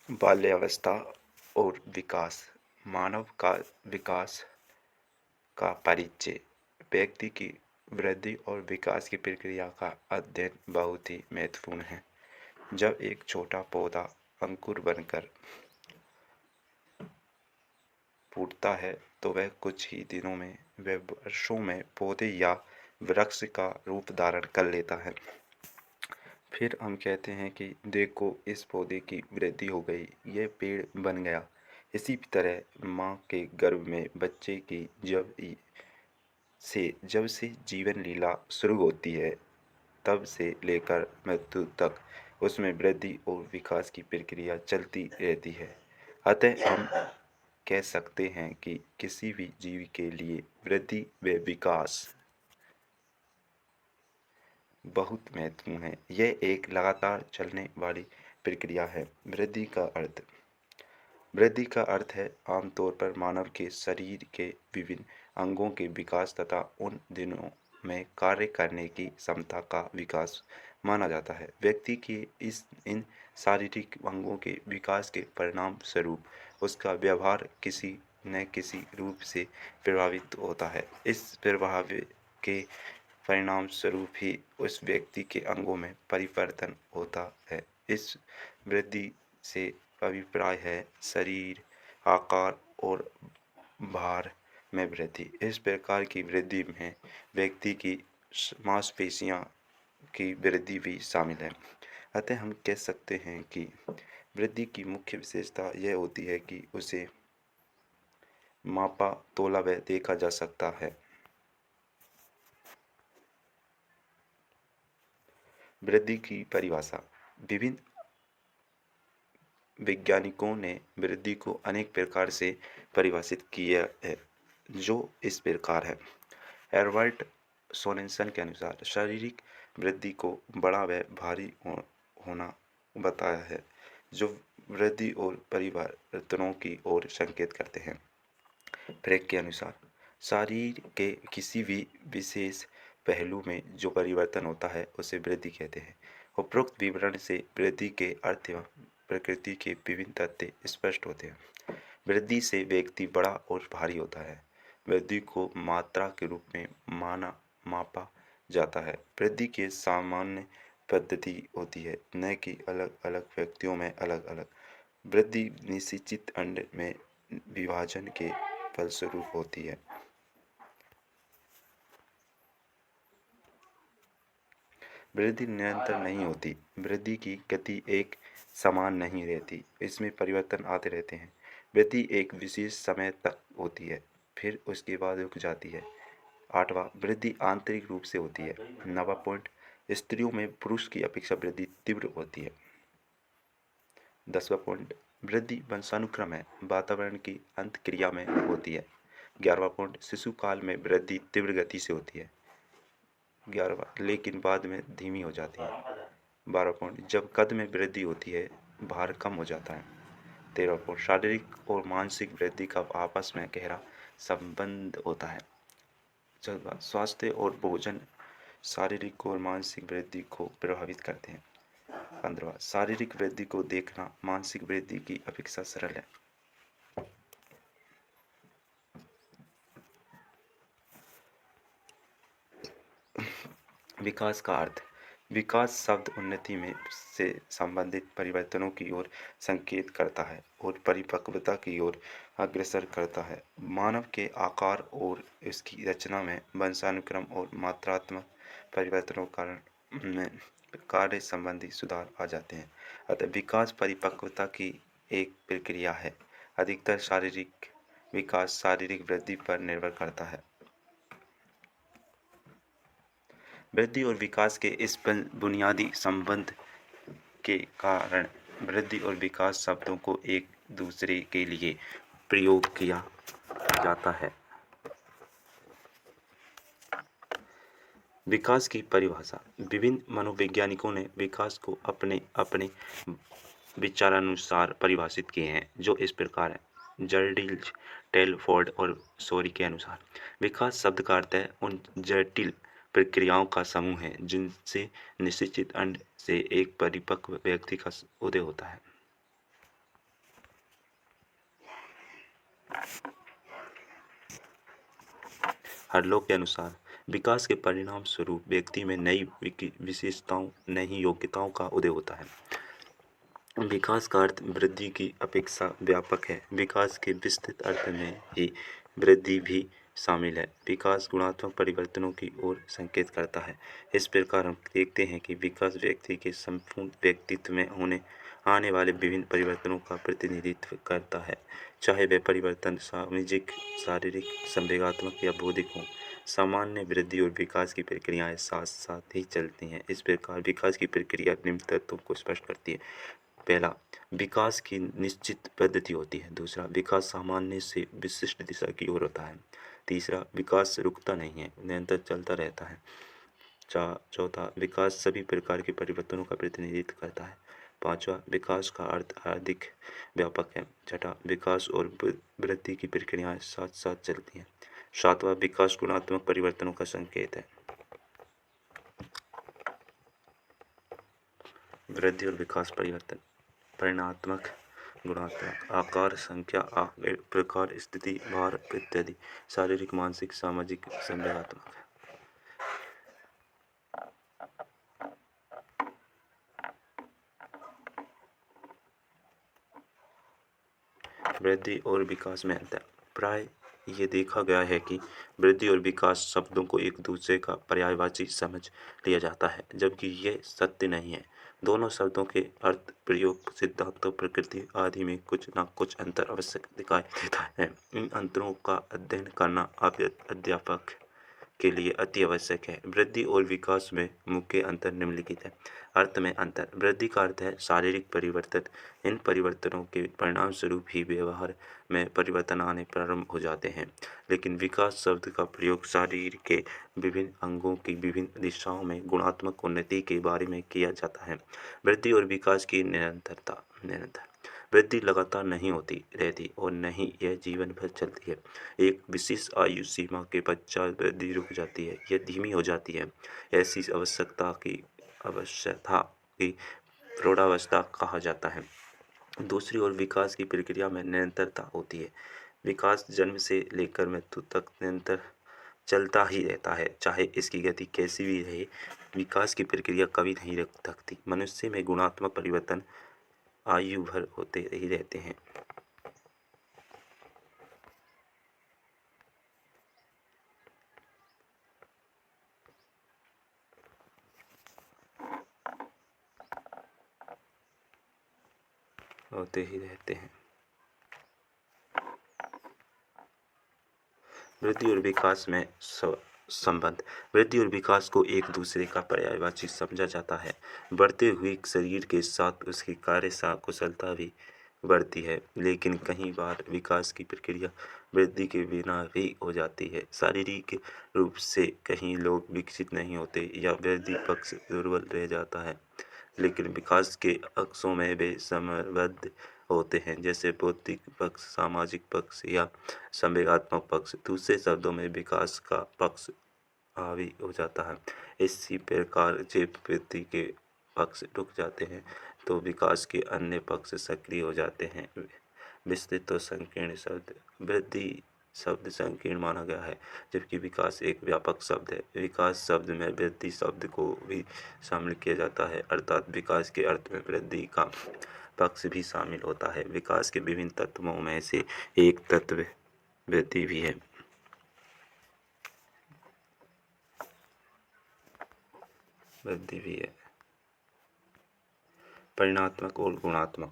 बाल्यावस्था और विकास। मानव का विकास का परिचय। व्यक्ति की वृद्धि और विकास की प्रक्रिया का अध्ययन बहुत ही महत्वपूर्ण है। जब एक छोटा पौधा अंकुर बनकर फूटता है तो वह कुछ ही दिनों में व वर्षों में पौधे या वृक्ष का रूप धारण कर लेता है। फिर हम कहते हैं कि देखो, इस पौधे की वृद्धि हो गई, ये पेड़ बन गया। इसी तरह माँ के गर्भ में बच्चे की जब से जीवन लीला शुरू होती है, तब से लेकर मृत्यु तक उसमें वृद्धि और विकास की प्रक्रिया चलती रहती है। अतः हम कह सकते हैं कि किसी भी जीव के लिए वृद्धि व विकास बहुत महत्वपूर्ण है। यह एक लगातार चलने वाली प्रक्रिया है। वृद्धि का अर्थ है आमतौर पर मानव के शरीर के विभिन्न अंगों के विकास तथा उन दिनों में कार्य करने की क्षमता का विकास माना जाता है। व्यक्ति की इन शारीरिक अंगों के विकास के परिणाम स्वरूप उसका व्यवहार किसी न किसी रूप से प्रभावित होता है। इस प्रभाव के परिणाम स्वरूप ही उस व्यक्ति के अंगों में परिवर्तन होता है। इस वृद्धि से अभिप्राय है शरीर, आकार और भार में वृद्धि। इस प्रकार की वृद्धि में व्यक्ति की मांसपेशियां की वृद्धि भी शामिल है। अतः हम कह सकते हैं कि वृद्धि की मुख्य विशेषता यह होती है कि उसे मापा, तोला व देखा जा सकता है। वृद्धि की परिभाषा। विभिन्न वैज्ञानिकों ने वृद्धि को अनेक प्रकार से परिभाषित किया है, जो इस प्रकार है। एडवर्ड सोरेनसन के अनुसार शारीरिक वृद्धि को बड़ा व भारी होना बताया है, जो वृद्धि और परिवर्तनों की ओर संकेत करते हैं। फ्रेक के अनुसार शरीर के किसी भी विशेष पहलू में जो परिवर्तन होता है उसे वृद्धि कहते हैं। उपरोक्त विवरण से वृद्धि के अर्थ एवं प्रकृति के विभिन्न तथ्य स्पष्ट होते हैं। वृद्धि से व्यक्ति बड़ा और भारी होता है। वृद्धि को मात्रा के रूप में मापा जाता है। वृद्धि की सामान्य पद्धति होती है, न कि अलग अलग व्यक्तियों में अलग अलग। वृद्धि निश्चित अंड में विभाजन के फलस्वरूप होती है। वृद्धि निरंतर नहीं होती। वृद्धि की गति एक समान नहीं रहती, इसमें परिवर्तन आते रहते हैं। वृद्धि एक विशेष समय तक होती है, फिर उसके बाद रुक जाती है। 8वां, वृद्धि आंतरिक रूप से होती है। 9वां पॉइंट, स्त्रियों में पुरुष की अपेक्षा वृद्धि तीव्र होती है। 10वां पॉइंट, वृद्धि वंशानुक्रम है, वातावरण की अंतक्रिया में होती है। 11वां पॉइंट, शिशु काल में वृद्धि तीव्र गति से होती है। 11वां, लेकिन बाद में धीमी हो जाती है। 12वां पॉइंट, जब कद में वृद्धि होती है, भार कम हो जाता है। 13वां पॉइंट, शारीरिक और मानसिक वृद्धि का आपस में गहरा संबंध होता है। 14वां, स्वास्थ्य और भोजन शारीरिक और मानसिक वृद्धि को प्रभावित करते हैं। 15वां, शारीरिक वृद्धि को देखना मानसिक वृद्धि की अपेक्षा सरल है। विकास का अर्थ। विकास शब्द उन्नति में से संबंधित परिवर्तनों की ओर संकेत करता है और परिपक्वता की ओर अग्रसर करता है। मानव के आकार और इसकी रचना में वंशानुक्रम और मात्रात्मक परिवर्तनों कारण में कार्य संबंधी सुधार आ जाते हैं। अतः विकास परिपक्वता की एक प्रक्रिया है। अधिकतर शारीरिक विकास शारीरिक वृद्धि पर निर्भर करता है। वृद्धि और विकास के इस बुनियादी संबंध के कारण वृद्धि और विकास शब्दों को एक दूसरे के लिए प्रयोग किया जाता है। विकास की परिभाषा। विभिन्न मनोवैज्ञानिकों ने विकास को अपने अपने विचारानुसार परिभाषित किए हैं, जो इस प्रकार है। जर्डिल्ज, टेलफोर्ड और सोरी के अनुसार विकास शब्द का अर्थ है उन जटिल प्रक्रियाओं का समूह है जिनसे निश्चित अंड से एक परिपक्व व्यक्ति का उदय होता है। हर्लोग के अनुसार विकास के परिणाम स्वरूप व्यक्ति में नई विशेषताओं, नई योग्यताओं का उदय होता है। विकास का अर्थ वृद्धि की अपेक्षा व्यापक है। विकास के विस्तृत अर्थ में ही वृद्धि भी शामिल है। विकास गुणात्मक परिवर्तनों की ओर संकेत करता है। इस प्रकार हम देखते हैं कि विकास व्यक्ति के संपूर्ण व्यक्तित्व में होने आने वाले विभिन्न परिवर्तनों का प्रतिनिधित्व करता है, चाहे वे परिवर्तन सामाजिक, शारीरिक, संवेगात्मक या बौद्धिक हों। सामान्य वृद्धि और विकास की प्रक्रियाएं साथ साथ ही चलती हैं। इस प्रकार विकास की प्रक्रिया निम्न तत्वों को स्पष्ट करती है। पहला, विकास की निश्चित पद्धति होती है। दूसरा, विकास सामान्य से विशिष्ट दिशा की ओर होता है। तीसरा, विकास रुकता नहीं है, निरंतर चलता रहता है। चौथा, विकास सभी प्रकार के परिवर्तनों का प्रतिनिधित्व करता है। पांचवा, विकास का अर्थ अधिक व्यापक है। छठा, विकास और वृद्धि की प्रक्रियाएं साथ साथ चलती हैं। सातवां, विकास गुणात्मक परिवर्तनों का संकेत है। वृद्धि और विकास परिवर्तन परिणात्मक, गुणात्मक, आकार, संख्या, प्रकार, स्थिति, भार इत्यादि, शारीरिक, मानसिक, सामाजिक, संवेगात्मक। वृद्धि और विकास में अंतर। प्राय ये देखा गया है कि वृद्धि और विकास शब्दों को एक दूसरे का पर्यायवाची समझ लिया जाता है, जबकि यह सत्य नहीं है। दोनों शब्दों के अर्थ, प्रयोग, सिद्धांतों, प्रकृति आदि में कुछ न कुछ अंतर अवश्य दिखाई देता है। इन अंतरों का अध्ययन करना अध्यापक के लिए अति आवश्यक है। वृद्धि और विकास में मुख्य अंतर निम्नलिखित है। अर्थ में अंतर। वृद्धि का अर्थ है शारीरिक परिवर्तन। इन परिवर्तनों के परिणाम स्वरूप ही व्यवहार में परिवर्तन आने प्रारंभ हो जाते हैं। लेकिन विकास शब्द का प्रयोग शरीर के विभिन्न अंगों की विभिन्न दिशाओं में गुणात्मक उन्नति के बारे में किया जाता है। वृद्धि और विकास की निरंतर वृद्धि लगातार नहीं होती रहती और न ही यह जीवन भर चलती है। एक विशेष आयु सीमा के पश्चात वृद्धि रुक जाती है, यह धीमी हो जाती है। ऐसी अवस्था की प्रौढ़ावस्था कहा जाता है। दूसरी ओर विकास की प्रक्रिया में निरंतरता होती है। विकास जन्म से लेकर मृत्यु तक निरंतर चलता ही रहता है, चाहे इसकी गति कैसी भी रहे। विकास की प्रक्रिया कभी नहीं रुक सकती। मनुष्य में गुणात्मक परिवर्तन आयु भर होते ही रहते हैं। वृद्धि और विकास में संबंध। वृद्धि और विकास को एक दूसरे का पर्यायवाची समझा जाता है। बढ़ते हुए शरीर के साथ उसकी कार्य कुशलता भी बढ़ती है, लेकिन कई बार विकास की प्रक्रिया वृद्धि के बिना भी हो जाती है। शारीरिक रूप से कई लोग विकसित नहीं होते या वृद्धि पक्ष दुर्बल रह जाता है, लेकिन विकास के अक्षों में वे समृद्ध होते हैं, जैसे बौद्धिक पक्ष, सामाजिक पक्ष या संवेगात्मक पक्ष। दूसरे शब्दों में विकास का पक्ष हावी हो जाता है। इसी प्रकार जब वृद्धि के पक्ष रुक जाते हैं तो विकास के अन्य पक्ष सक्रिय हो जाते हैं। विस्तृत और संकीर्ण शब्द। वृद्धि शब्द संकीर्ण माना गया है, जबकि विकास एक व्यापक शब्द है। विकास शब्द में वृद्धि शब्द को भी शामिल किया जाता है, अर्थात विकास के अर्थ में वृद्धि का पक्ष भी शामिल होता है। विकास के विभिन्न तत्वों में से एक तत्व वृद्धि भी है। परिणात्मक और गुणात्मक।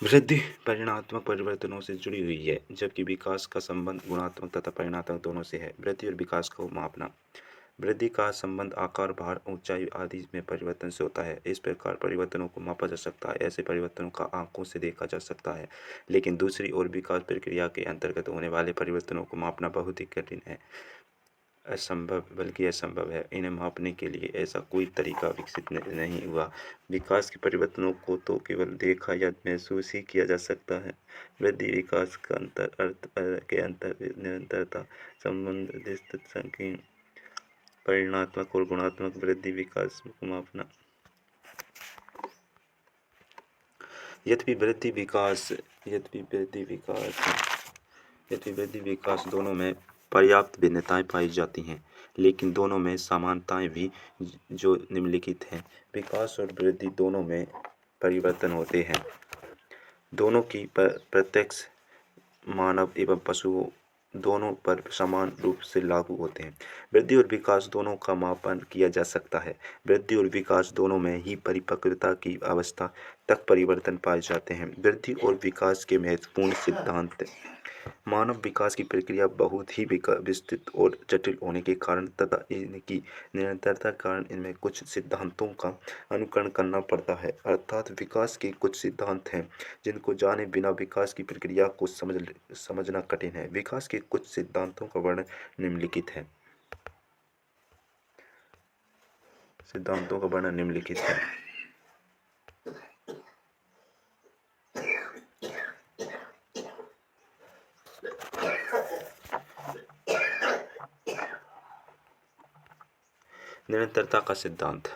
वृद्धि परिणात्मक परिवर्तनों से जुड़ी हुई है, जबकि विकास का संबंध गुणात्मक तथा परिणात्मक दोनों से है। वृद्धि और विकास को मापना। वृद्धि का संबंध आकार, भार, ऊंचाई आदि में परिवर्तन से होता है। इस प्रकार परिवर्तनों को मापा जा सकता है। ऐसे परिवर्तनों का आंखों से देखा जा सकता है, लेकिन दूसरी ओर विकास प्रक्रिया के अंतर्गत होने वाले परिवर्तनों को मापना बहुत ही कठिन है। असंभव बल्कि असंभव है। इन्हें मापने के लिए ऐसा कोई तरीका विकसित नहीं हुआ। विकास के परिवर्तनों को तो केवल देखा या महसूस ही किया जा सकता है। वृद्धि विकास का अंतर निरंतरता संबंध विस्तृत संकीर्ण परिमाणात्मक और गुणात्मक वृद्धि विकास को मापना। यद्यपि वृद्धि विकास दोनों में पर्याप्त भिन्नताएं पाई जाती हैं, लेकिन दोनों में समानताएं भी जो निम्नलिखित हैं। विकास और वृद्धि दोनों में परिवर्तन होते हैं। दोनों की प्रत्यक्ष मानव एवं पशुओं दोनों पर समान रूप से लागू होते हैं। वृद्धि और विकास दोनों का मापन किया जा सकता है। वृद्धि और विकास दोनों में ही परिपक्वता की अवस्था तक परिवर्तन पाए जाते हैं। वृद्धि और विकास के महत्वपूर्ण सिद्धांत। मानव विकास की प्रक्रिया बहुत ही विस्तृत और जटिल होने के कारण तथा इनकी निरंतरता के कारण इनमें कुछ सिद्धांतों का अनुकरण करना पड़ता है। अर्थात विकास के कुछ सिद्धांत हैं जिनको जाने बिना विकास की प्रक्रिया को समझना कठिन है। विकास के कुछ सिद्धांतों का वर्णन निम्नलिखित है। निरंतरता का सिद्धांत।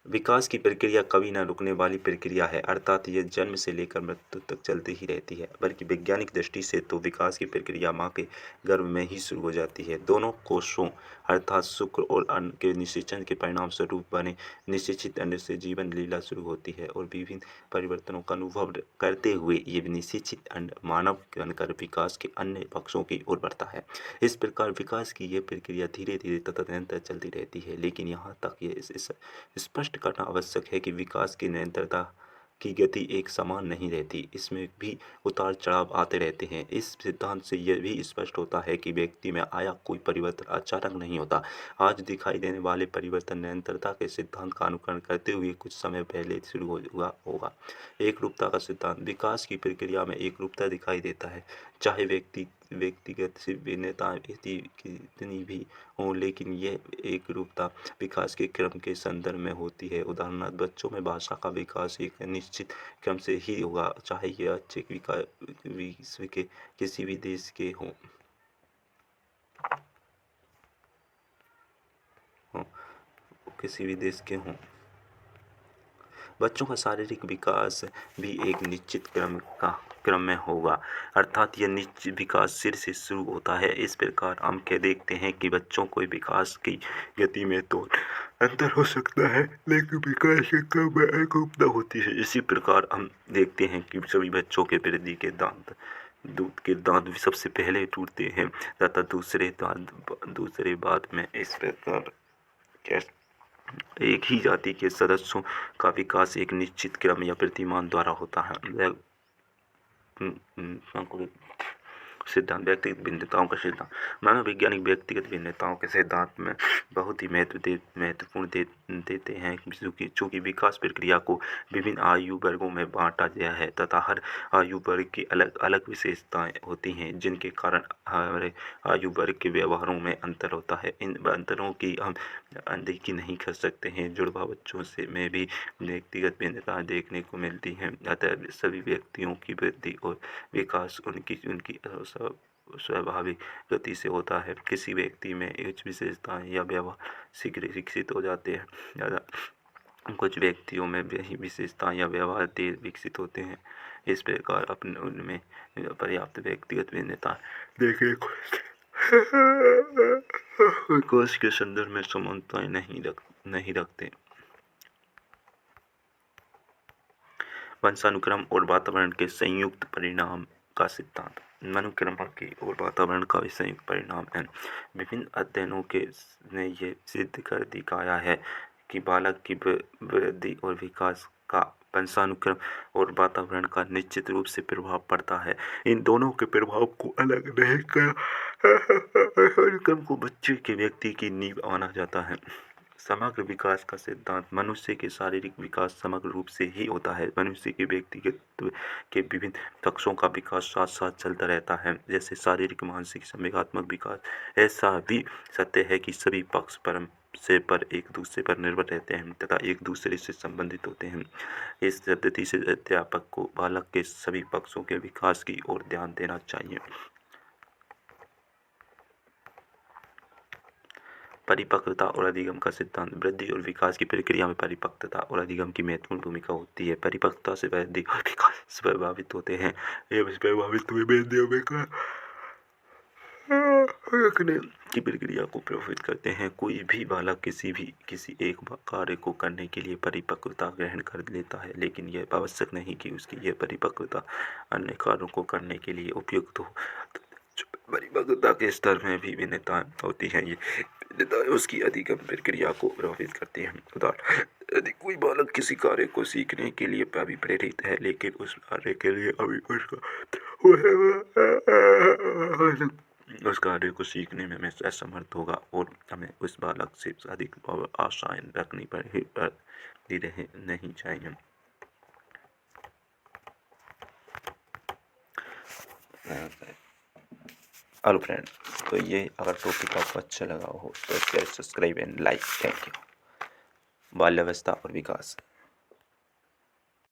विकास की प्रक्रिया कभी न रुकने वाली प्रक्रिया है, अर्थात यह जन्म से लेकर मृत्यु तक चलती ही रहती है। बल्कि वैज्ञानिक दृष्टि से तो विकास की प्रक्रिया माँ के गर्भ में ही शुरू हो जाती है। दोनों कोषों अर्थात शुक्र और अन्न के निषेचन के परिणाम स्वरूप बने निषेचित अंड से जीवन लीला शुरू होती है और विभिन्न परिवर्तनों का अनुभव करते हुए ये निषेचित अंड मानव बनकर विकास के अन्य पक्षों की ओर बढ़ता है। इस प्रकार विकास की यह प्रक्रिया धीरे धीरे तथा निरंतर चलती रहती है, लेकिन यहाँ तक ये स्पष्ट करना आवश्यक है कि विकास की निरंतरता की गति एक समान नहीं रहती। इसमें भी उतार चढ़ाव आते रहते हैं। इस सिद्धांत से यह भी स्पष्ट होता है कि व्यक्ति में आया कोई परिवर्तन अचानक नहीं होता। आज दिखाई देने वाले परिवर्तन निरंतरता के सिद्धांत का अनुकरण करते हुए कुछ समय पहले शुरू हुआ होगा। एक रूपता का सिद्धांत। विकास की प्रक्रिया में एक रूपता दिखाई देता है, चाहे व्यक्तिगत भिन्नताएं कितनी भी हों, लेकिन यह एक रूपता विकास के क्रम के संदर्भ में होती है। उदाहरणार्थ, बच्चों में भाषा का विकास एक निश्चित क्रम से ही होगा, चाहे यह अच्छे विश्व के किसी भी देश के हों। बच्चों का शारीरिक विकास भी एक निश्चित क्रम में होगा, अर्थात यह निश्चित विकास सिर से शुरू होता है। इस प्रकार हम कह देखते हैं कि बच्चों को विकास की गति में तो अंतर हो सकता है, लेकिन विकास के क्रम में एकरूपता होती है। इसी प्रकार हम देखते हैं कि सभी बच्चों के वृद्धि के दूध के दांत भी सबसे पहले टूटते हैं तथा दूसरे बाद में। इस प्रकार एक ही जाति के सदस्यों का विकास एक निश्चित क्रम या प्रतिमान द्वारा होता है। सिद्धांत। व्यक्तिगत भिन्नताओं का सिद्धांत। मनोवैज्ञानिक व्यक्तिगत भिन्नताओं के सिद्धांत में बहुत ही महत्वपूर्ण देते हैं, चूँकि विकास प्रक्रिया को विभिन्न आयु वर्गों में बांटा गया है तथा हर आयु वर्ग की अलग अलग विशेषताएं होती हैं, जिनके कारण हमारे आयु वर्ग के व्यवहारों में अंतर होता है। इन अंतरों की हम अनदेखी नहीं कर सकते हैं। जुड़वा बच्चों में भी व्यक्तिगत भिन्नताएं देखने को मिलती हैं, अतः सभी व्यक्तियों की वृद्धि और विकास उनकी स्वाभाविक गति से होता है। किसी व्यक्ति में उच्च विशेषताएं या व्यवहार शीघ्र विकसित हो जाते हैं, कुछ व्यक्तियों में यही विशेषताएं या व्यवहार देर विकसित होते हैं। इस प्रकार उनमें पर्याप्त व्यक्तिगत भिन्नता देखने को विकास के संदर्भ में समानताएं नहीं रखते। वंशानुक्रम और वातावरण के संयुक्त परिणाम का सिद्धांत। अनुक्रम की और वातावरण का भी संयुक्त परिणाम है। विभिन्न अध्ययनों ने यह सिद्ध कर दिखाया है कि बालक की वृद्धि और विकास का वंशानुक्रम और वातावरण का निश्चित रूप से प्रभाव पड़ता है। इन दोनों के प्रभाव को अलग नहीं कर अनुक्रम को बच्चे के व्यक्ति की नींव माना जाता है। समग्र विकास का सिद्धांत। मनुष्य के शारीरिक विकास समग्र रूप से ही होता है। मनुष्य के व्यक्तित्व के विभिन्न पक्षों का विकास साथ साथ चलता रहता है, जैसे शारीरिक, मानसिक, संवेगात्मक विकास। ऐसा भी सत्य है कि सभी पक्ष पर एक दूसरे पर निर्भर रहते हैं तथा एक दूसरे से संबंधित होते हैं। इस पद्धति से अध्यापक को बालक के सभी पक्षों के विकास की ओर ध्यान देना चाहिए। परिपक्वता और अधिगम का सिद्धांत। वृद्धि और विकास की प्रक्रिया में परिपक्वता और अधिगम की महत्वपूर्ण भूमिका होती है। परिपक्वता से वृद्धि और विकास प्रभावित होते हैं एवं प्रभावित हुए वृद्धि और रखने की प्रक्रिया को प्रभावित करते हैं। कोई भी बालक किसी एक कार्य को करने के लिए परिपक्वता ग्रहण कर लेता है, लेकिन यह आवश्यक नहीं कि उसकी यह परिपक्वता अन्य कार्यों को करने के लिए उपयुक्त हो। परिपक्वता के स्तर में भी भिन्नताएं होती हैं। ये भिन्नताएं उसकी अधिगम प्रक्रिया को प्रभावित करती हैं। उदाहरण, यदि कोई बालक किसी कार्य को सीखने के लिए अभी प्रेरित है, लेकिन उस कार्य के लिए अभी उस कार्य को सीखने में हमेशा असमर्थ होगा और हमें उस बालक से अधिक आशाएं रखनी नहीं चाहिए। हेलो फ्रेंड, तो ये अगर टॉपिक आपको अच्छा लगा हो तो share, subscribe and like. Thank you. बाल्यावस्था और विकास।